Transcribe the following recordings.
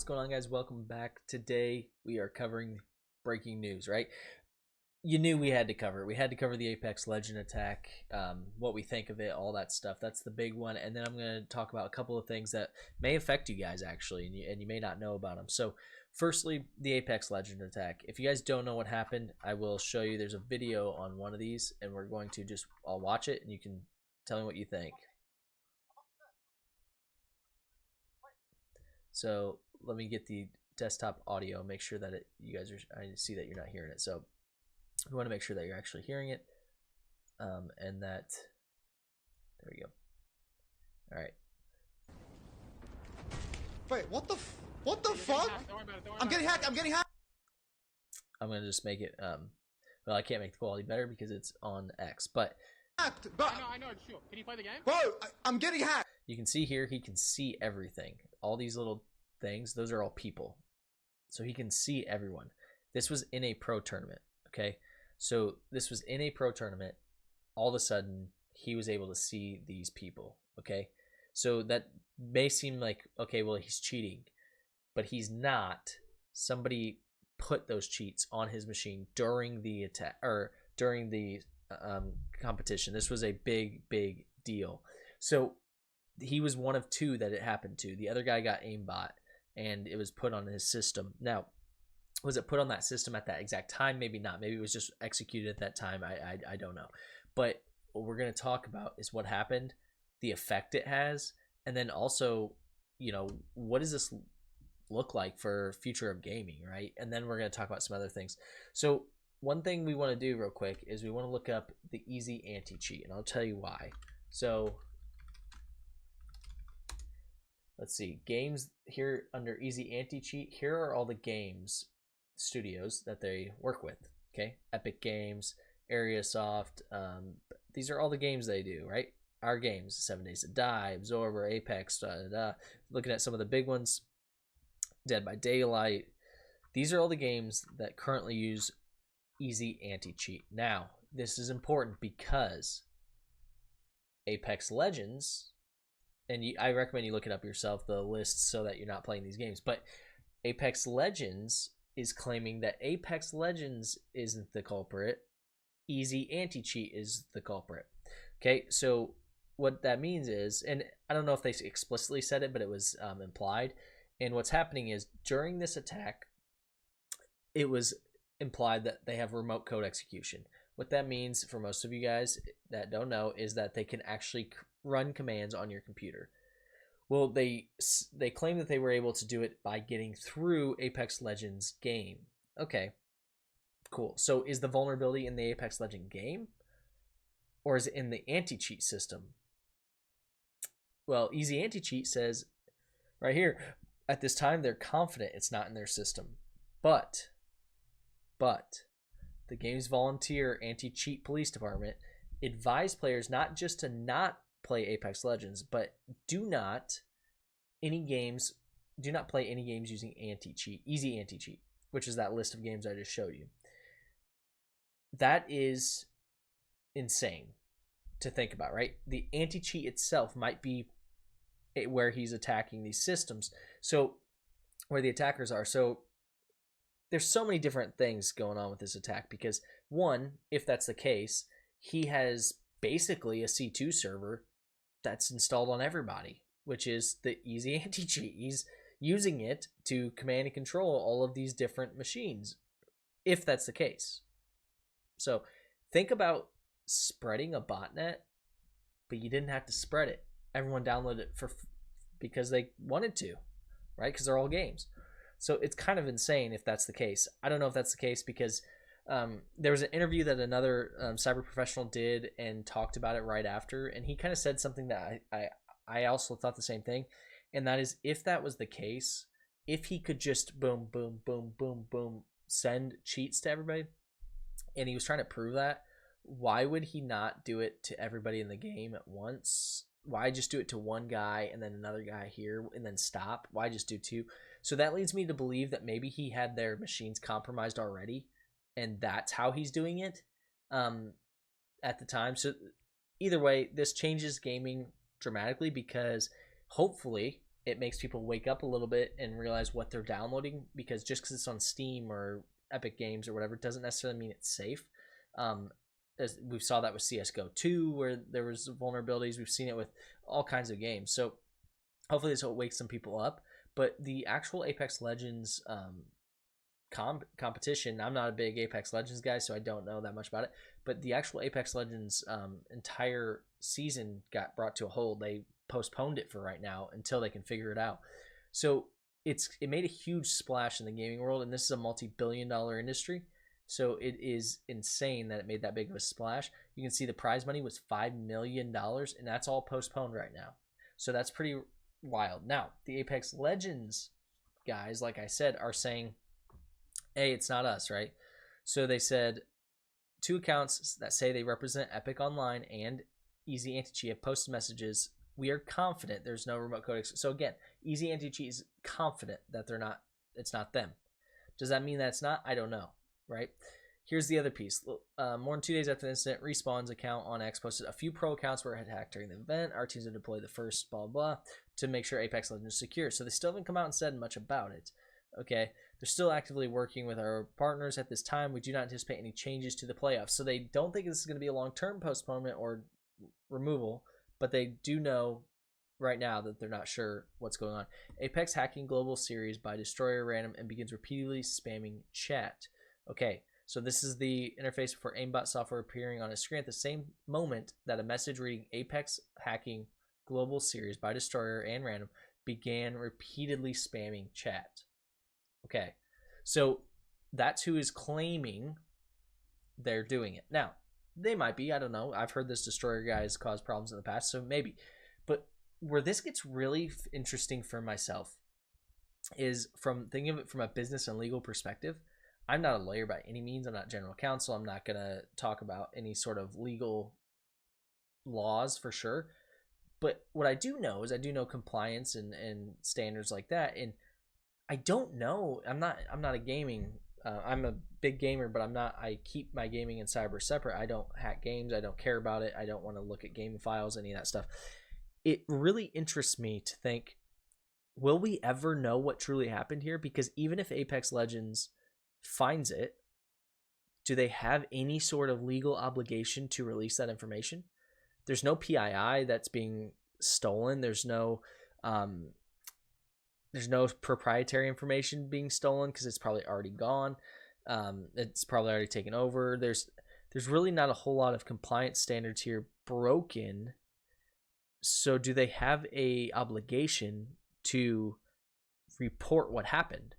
going on, guys? Welcome back. Today we are covering breaking news, right? You knew we had to cover it. We had to cover the Apex Legend attack, what we think of it, all that stuff. That's the big one. And then I'm going to talk about a couple of things that may affect you guys, actually, and you may not know about them. So firstly, the Apex Legend attack. If you guys don't know what happened, I will show you. There's a video on one of these, and we're going to I'll watch it, and you can tell me what you think. So let me get the desktop audio, make sure that you guys are, I see that you're not hearing it. So we want to make sure that you're actually hearing it, and that, there we go. All right. Wait, what the fuck? I'm getting hacked. I'm getting hacked. I'm gonna just make it. Well, I can't make the quality better because it's on X, but Hacked, but I know. Sure. Can you play the game? bro, I'm getting hacked. you can see here he can see everything. All these little things, those are all people, so he can see everyone. This was in a pro tournament. Okay, so this was in a pro tournament. All of a sudden, he was able to see these people. Okay, so that may seem like, okay, well, he's cheating, but he's not. Somebody put those cheats on his machine during the attack, or during the competition. This was a big deal. So he was one of two that it happened to. The other guy got aimbot, and it was put on his system. Now, was it put on that system at that exact time? Maybe not. Maybe it was just executed at that time. I don't know. But what we're going to talk about is what happened, the effect it has, and then also, you know, what does this look like for future of gaming, right? And then we're going to talk about some other things. So one thing we want to do real quick is we want to look up the easy anti-cheat, and I'll tell you why. So let's see, games here under easy anti-cheat. Here are all the games studios that they work with. Okay, Epic Games, Areasoft. These are all the games they do, right? Our games: 7 Days to Die, Absorber, Apex. Looking at some of the big ones, Dead by Daylight. These are all the games that currently use easy anti-cheat. Now, this is important because Apex Legends, and I recommend you look it up yourself, the list, so that you're not playing these games, but Apex Legends is claiming that Apex Legends isn't the culprit. Easy anti-cheat is the culprit. Okay, so what that means is, and I don't know if they explicitly said it, but it was implied, and what's happening is during this attack, it was implied that they have remote code execution. What that means for most of you guys that don't know is that they can actually run commands on your computer. Well, they claim that they were able to do it by getting through Apex Legends game. Okay, cool. So is the vulnerability in the Apex Legend game, or is it in the anti-cheat system? Well, easy anti-cheat says right here, at this time they're confident it's not in their system, but the game's volunteer anti-cheat police department advised players not just to not play Apex Legends, but do not play any games using anti-cheat, easy anti-cheat, which is that list of games I just showed you. That is insane to think about, right? The anti-cheat itself might be where he's attacking these systems, so where the attackers are. So there's so many different things going on with this attack, because one, if that's the case, he has basically a C2 server that's installed on everybody, which is the easy anti-cheat. He's using it to command and control all of these different machines, if that's the case. So think about spreading a botnet, but you didn't have to spread it. Everyone downloaded it because they wanted to, right? Because they're all games. So it's kind of insane if that's the case. I don't know if that's the case, because there was an interview that another cyber professional did and talked about it right after, and he kind of said something that I also thought the same thing, and that is, if that was the case, if he could just boom, boom, boom, boom, boom, send cheats to everybody, and he was trying to prove that, why would he not do it to everybody in the game at once? Why just do it to one guy and then another guy here and then stop? Why just do two? So that leads me to believe that maybe he had their machines compromised already, and that's how he's doing it at the time. So either way, this changes gaming dramatically, because hopefully it makes people wake up a little bit and realize what they're downloading, because just because it's on Steam or Epic Games or whatever doesn't necessarily mean it's safe. As we saw that with CSGO 2, where there was vulnerabilities. We've seen it with all kinds of games. So hopefully this will wake some people up. But the actual Apex Legends competition, I'm not a big Apex Legends guy, so I don't know that much about it. But the actual Apex Legends entire season got brought to a hold. They postponed it for right now until they can figure it out. So it made a huge splash in the gaming world, and this is a multi-billion-dollar industry. So it is insane that it made that big of a splash. You can see the prize money was $5 million, and that's all postponed right now. So that's pretty wild. Now, the Apex Legends guys, like I said, are saying, hey, it's not us, right? So they said 2 accounts that say they represent Epic Online and Easy Anti-Cheat have posted messages. We are confident there's no remote code. So again, Easy Anti-Cheat is confident that it's not them. Does that mean that it's not? I don't know. Right? Here's the other piece. More than 2 days after the incident, Respawn's account on X posted a few pro accounts were hacked during the event. Our teams have deployed the first blah, blah, to make sure Apex Legends is secure. So they still haven't come out and said much about it. Okay? They're still actively working with our partners at this time. We do not anticipate any changes to the playoffs. So they don't think this is going to be a long-term postponement or removal, but they do know right now that they're not sure what's going on. Apex hacking global series by Destroyer Random and begins repeatedly spamming chat. Okay, so this is the interface for aimbot software appearing on a screen at the same moment that a message reading Apex hacking global series by Destroyer and Random began repeatedly spamming chat. Okay, so that's who is claiming they're doing it. Now, they might be, I don't know. I've heard this Destroyer guys cause problems in the past, so maybe. But where this gets really interesting for myself is from thinking of it from a business and legal perspective. I'm not a lawyer by any means. I'm not general counsel. I'm not going to talk about any sort of legal laws for sure. But what I do know is I do know compliance and standards like that. And I don't know. I'm not a gaming. I'm a big gamer, but I'm not. I keep my gaming and cyber separate. I don't hack games. I don't care about it. I don't want to look at game files, any of that stuff. It really interests me to think, will we ever know what truly happened here? Because even if Apex Legends finds it, do they have any sort of legal obligation to release that information? There's no PII that's being stolen. There's no proprietary information being stolen because it's probably already gone. It's probably already taken over. There's really not a whole lot of compliance standards here broken. So do they have a obligation to report what happened?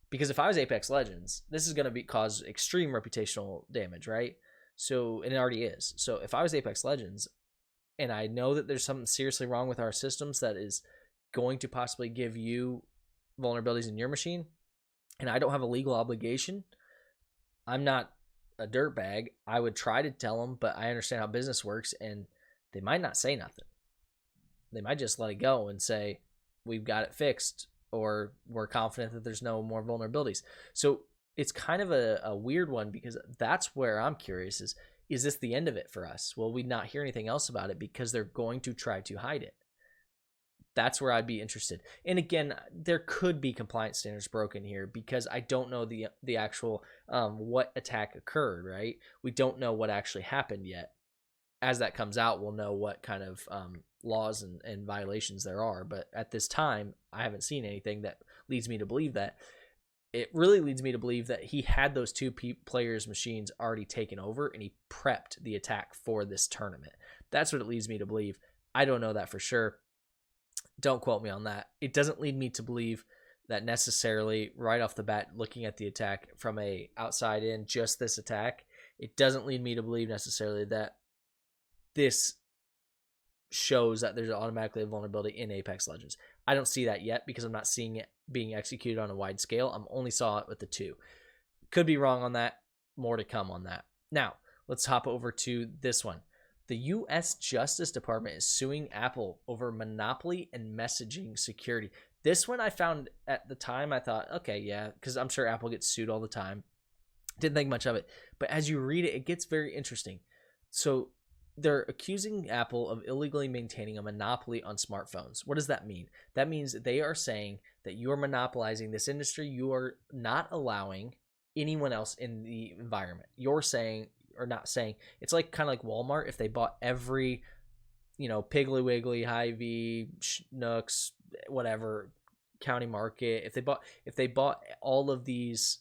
Because if I was Apex Legends, this is going to cause extreme reputational damage, right? So, and it already is. So if I was Apex Legends and I know that there's something seriously wrong with our systems that is going to possibly give you vulnerabilities in your machine, and I don't have a legal obligation, I'm not a dirtbag. I would try to tell them, but I understand how business works, and they might not say nothing. They might just let it go and say, we've got it fixed, or we're confident that there's no more vulnerabilities. So it's kind of a weird one, because that's where I'm curious is this the end of it for us? Will we not hear anything else about it because they're going to try to hide it? That's where I'd be interested. And again, there could be compliance standards broken here, because I don't know the actual what attack occurred, right? We don't know what actually happened yet. As that comes out, we'll know what kind of laws and violations there are. But at this time, I haven't seen anything that leads me to believe that. It really leads me to believe that he had those two players' machines already taken over, and he prepped the attack for this tournament. That's what it leads me to believe. I don't know that for sure. Don't quote me on that. It doesn't lead me to believe that necessarily right off the bat, looking at the attack from a outside in, just this attack, it doesn't lead me to believe necessarily that this shows that there's automatically a vulnerability in Apex Legends. I don't see that yet, because I'm not seeing it being executed on a wide scale. I'm only saw it with the two. Could be wrong on that. More to come on that. Now, let's hop over to this one. The U.S. Justice Department is suing Apple over monopoly and messaging security. This one I found at the time, I thought, okay, yeah, because I'm sure Apple gets sued all the time. Didn't think much of it. But as you read it, it gets very interesting. So they're accusing Apple of illegally maintaining a monopoly on smartphones. What does that mean? That means they are saying that you are monopolizing this industry. You are not allowing anyone else in the environment. You're saying, or not saying, it's like kind of like Walmart. If they bought every, Piggly Wiggly, Hy-Vee, Schnucks, whatever, County Market, if they bought all of these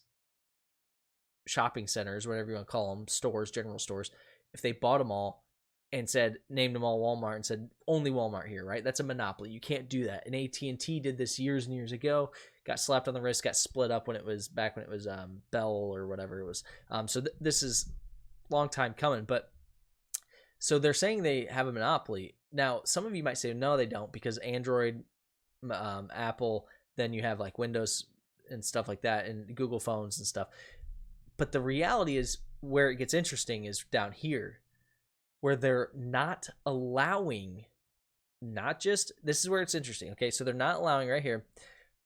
shopping centers, whatever you want to call them, stores, general stores, if they bought them all and named them all Walmart and said only Walmart here, right? That's a monopoly. You can't do that. And AT&T did this years and years ago, got slapped on the wrist, got split up when it was Bell or whatever it was. So this is a long time coming, but so they're saying they have a monopoly. Now, some of you might say, no, they don't, because Android, Apple, then you have like Windows and stuff like that, and Google phones and stuff. But the reality is, where it gets interesting is down here, where they're not allowing, this is where it's interesting. Okay, so they're not allowing right here.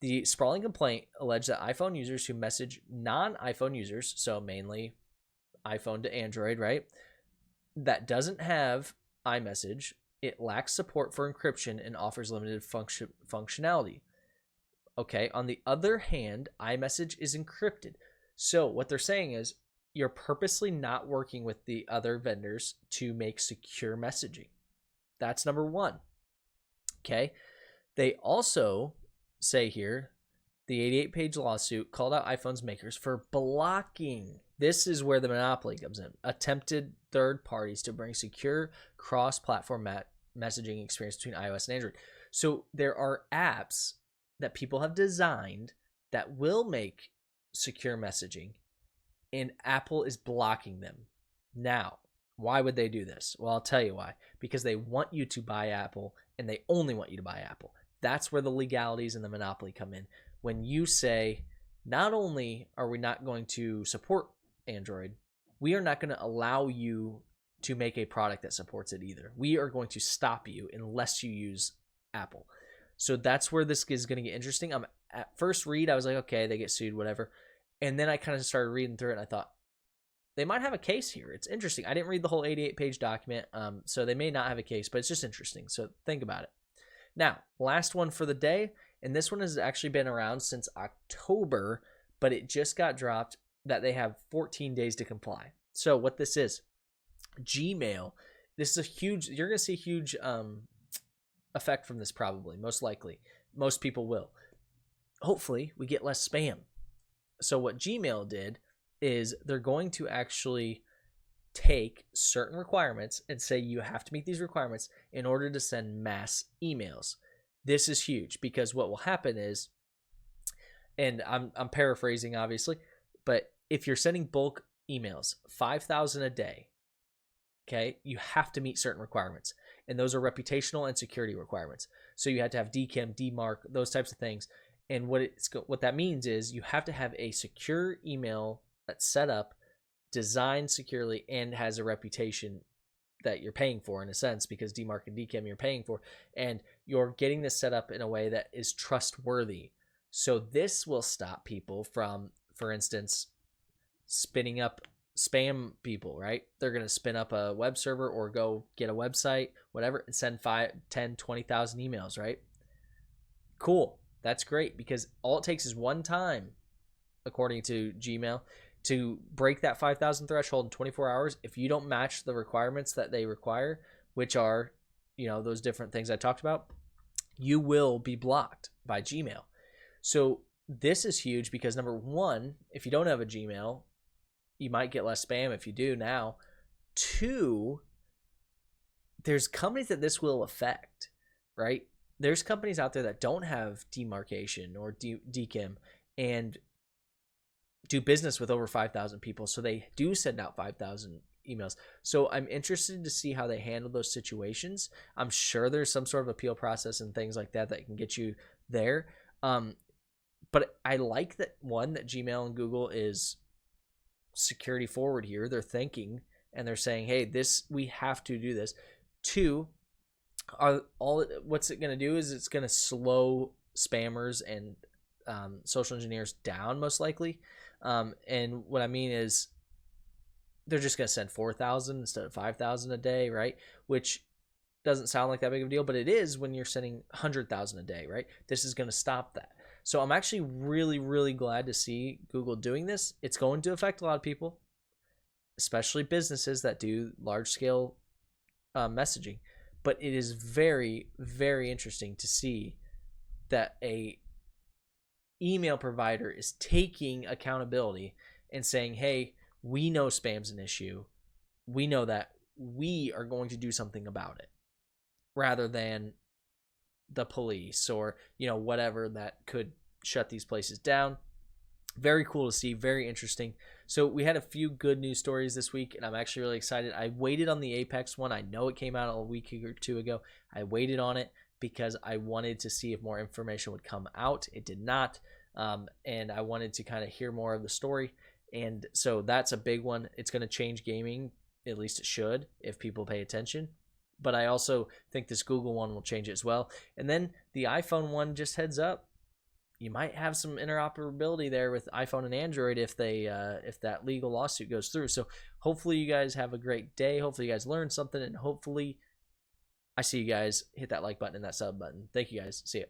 The sprawling complaint alleged that iPhone users who message non-iPhone users, so mainly iPhone to Android, right, that doesn't have iMessage, it lacks support for encryption and offers limited functionality. Okay, on the other hand, iMessage is encrypted. So what they're saying is you're purposely not working with the other vendors to make secure messaging. That's number one. Okay. They also say here, the 88-page lawsuit called out iPhone's makers for blocking. This is where the monopoly comes in. Attempted third parties to bring secure cross-platform messaging experience between iOS and Android. So there are apps that people have designed that will make secure messaging, and Apple is blocking them. Now, why would they do this? Well, I'll tell you why. Because they want you to buy Apple, and they only want you to buy Apple. That's where the legalities and the monopoly come in. When you say, not only are we not going to support Android, we are not going to allow you to make a product that supports it either. We are going to stop you unless you use Apple. So that's where this is going to get interesting. At first read, I was like, okay, they get sued, whatever. And then I kind of started reading through it, and I thought, they might have a case here. It's interesting. I didn't read the whole 88-page document, so they may not have a case, but it's just interesting. So think about it. Now, last one for the day, and this one has actually been around since October, but it just got dropped that they have 14 days to comply. So what this is, Gmail, this is a huge, you're going to see a huge effect from this probably, most likely. Most people will. Hopefully, we get less spam. So what Gmail did is they're going to actually take certain requirements and say you have to meet these requirements in order to send mass emails. This is huge because what will happen is, and I'm paraphrasing obviously, but if you're sending bulk emails, 5,000 a day, okay, you have to meet certain requirements, and those are reputational and security requirements. So you have to have DKIM, DMARC, those types of things. And what that means is you have to have a secure email that's set up, designed securely, and has a reputation that you're paying for in a sense, because DMARC and DKIM you're paying for, and you're getting this set up in a way that is trustworthy. So this will stop people from, for instance, spinning up spam people, right? They're going to spin up a web server or go get a website, whatever, and send 5, 10, 20,000 emails, right? Cool. That's great, because all it takes is one time, according to Gmail, to break that 5,000 threshold in 24 hours. If you don't match the requirements that they require, which are, those different things I talked about, you will be blocked by Gmail. So this is huge because, number one, if you don't have a Gmail, you might get less spam if you do now. Two, there's companies that this will affect, right? There's companies out there that don't have demarcation or DKIM and do business with over 5,000 people. So they do send out 5,000 emails. So I'm interested to see how they handle those situations. I'm sure there's some sort of appeal process and things like that can get you there. But I like that, one, that Gmail and Google is security forward here. They're thinking and they're saying, hey, we have to do this. Two, what's it going to do is it's going to slow spammers and social engineers down, most likely. And what I mean is they're just going to send 4,000 instead of 5,000 a day, right? Which doesn't sound like that big of a deal, but it is when you're sending 100,000 a day, right? This is going to stop that. So I'm actually really, really glad to see Google doing this. It's going to affect a lot of people, especially businesses that do large scale messaging. But it is very, very interesting to see that a email provider is taking accountability and saying, hey, we know spam's an issue. We know that. We are going to do something about it, rather than the police or, whatever that could shut these places down. Very cool to see. Very interesting. So we had a few good news stories this week, and I'm actually really excited. I waited on the Apex one. I know it came out a week or two ago. I waited on it because I wanted to see if more information would come out. It did not. And I wanted to kind of hear more of the story. And so that's a big one. It's going to change gaming. At least it should, if people pay attention. But I also think this Google one will change it as well. And then the iPhone one, just heads up, you might have some interoperability there with iPhone and Android if that legal lawsuit goes through. So hopefully you guys have a great day. Hopefully you guys learned something, and hopefully I see you guys hit that like button and that sub button. Thank you guys. See ya.